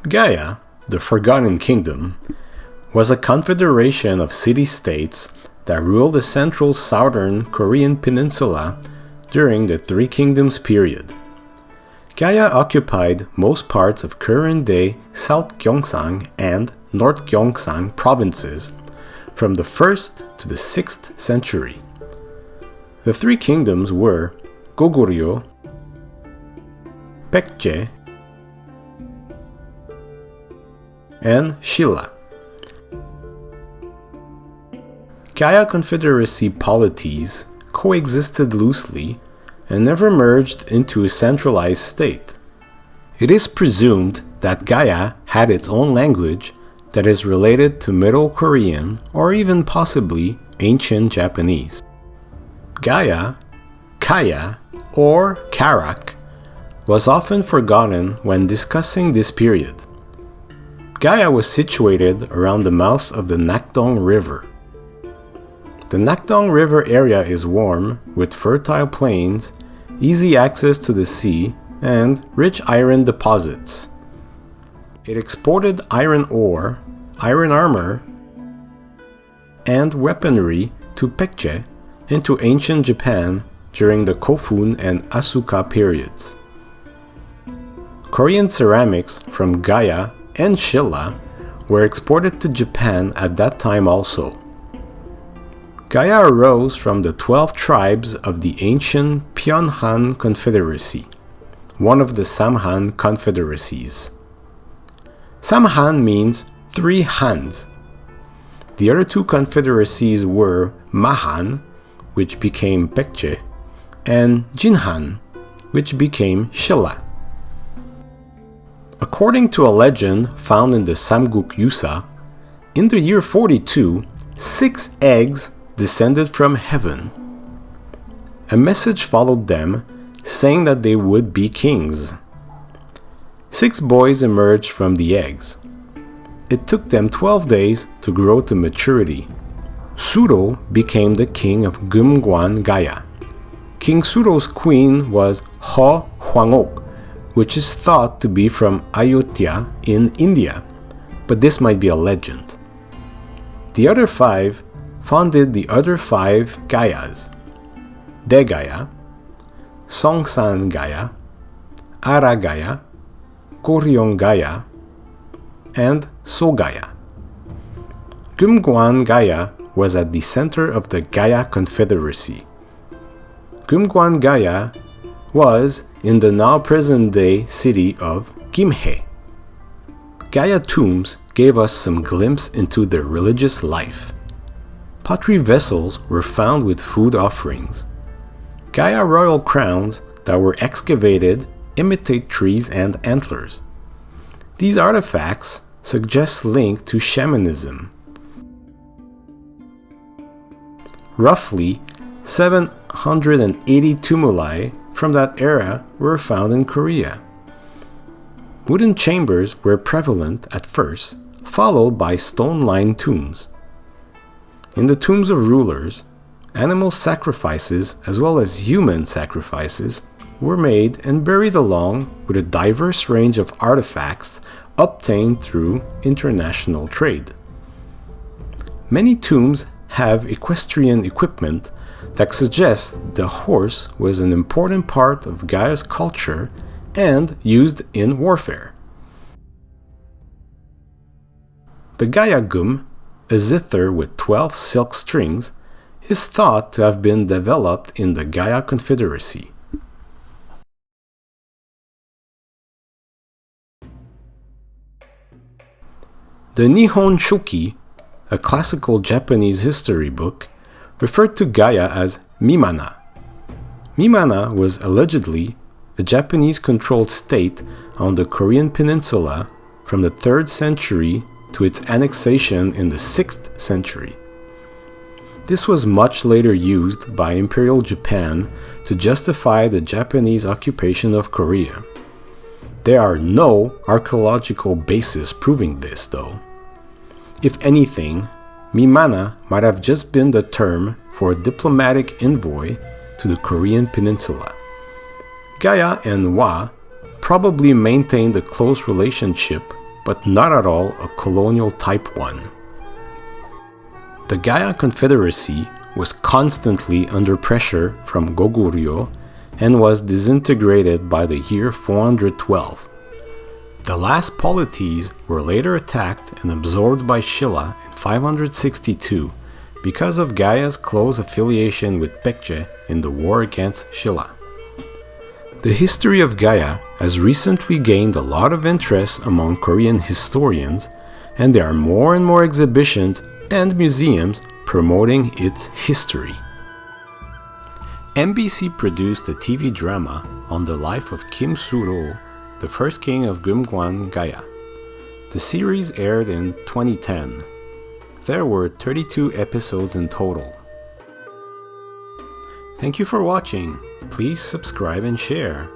Gaya, the Forgotten Kingdom, was a confederation of city-states that ruled the central southern Korean Peninsula during the Three Kingdoms period. Gaya occupied most parts of current-day South Gyeongsang and North Gyeongsang provinces from the 1st to the 6th century. The Three Kingdoms were Goguryeo, Baekje, and Silla. Gaya Confederacy polities coexisted loosely and never merged into a centralized state. It is presumed that Gaya had its own language that is related to Middle Korean or even possibly ancient Japanese. Gaya, Kaya, or Karak was often forgotten when discussing this period. Gaya was situated around the mouth of the Nakdong River. The Nakdong River area is warm, with fertile plains, easy access to the sea, and rich iron deposits. It exported iron ore, iron armor, and weaponry to Baekje into ancient Japan during the Kofun and Asuka periods. Korean ceramics from Gaya and Silla were exported to Japan at that time also. Gaya arose from the 12 tribes of the ancient Pyonhan Confederacy, one of the Samhan confederacies. Samhan means 3 Hans. The other 2 confederacies were Mahan, which became Baekje, and Jinhan, which became Silla. According to a legend found in the Samguk Yusa, in the year 42, 6 eggs descended from heaven. A message followed them, saying that they would be kings. 6 boys emerged from the eggs. It took them 12 days to grow to maturity. Suro became the king of Gumgwan Gaya. King Suro's queen was Ho Hwangok, which is thought to be from Ayodhya in India, but this might be a legend. The other 5 founded the other 5 Gayas: Degaya, Songsan Gaya, Ara Gaya, Goryeo Gaya, and Sogaya. Gumgwan Gaya was at the center of the Gaya Confederacy. Gumgwan Gaya was in the now present-day city of Gimhae. Gaya tombs gave us some glimpse into their religious life. Pottery vessels were found with food offerings. Gaya royal crowns that were excavated imitate trees and antlers. These artifacts suggest link to shamanism. Roughly 780 tumuli from that era were found in Korea. Wooden chambers were prevalent at first, followed by stone-lined tombs. In the tombs of rulers, animal sacrifices as well as human sacrifices were made and buried along with a diverse range of artifacts obtained through international trade. Many tombs have equestrian equipment that suggests the horse was an important part of Gaya's culture and used in warfare. The Gaya gum, a zither with 12 silk strings, is thought to have been developed in the Gaya Confederacy. The Nihon Shoki, a classical Japanese history book, referred to Gaya as Mimana. Mimana was allegedly a Japanese-controlled state on the Korean Peninsula from the 3rd century to its annexation in the 6th century. This was much later used by Imperial Japan to justify the Japanese occupation of Korea. There are no archaeological bases proving this, though. If anything, Mimana might have just been the term for a diplomatic envoy to the Korean Peninsula. Gaya and Wa probably maintained a close relationship but not at all a colonial type one. The Gaya Confederacy was constantly under pressure from Goguryeo and was disintegrated by the year 412. The last polities were later attacked and absorbed by Silla in 562 because of Gaya's close affiliation with Pekche in the war against Silla. The history of Gaya has recently gained a lot of interest among Korean historians, and there are more and more exhibitions and museums promoting its history. MBC produced a TV drama on the life of King Suro, the first king of Gumgwan, Gaya. The series aired in 2010. There were 32 episodes in total. Thank you for watching. Please subscribe and share.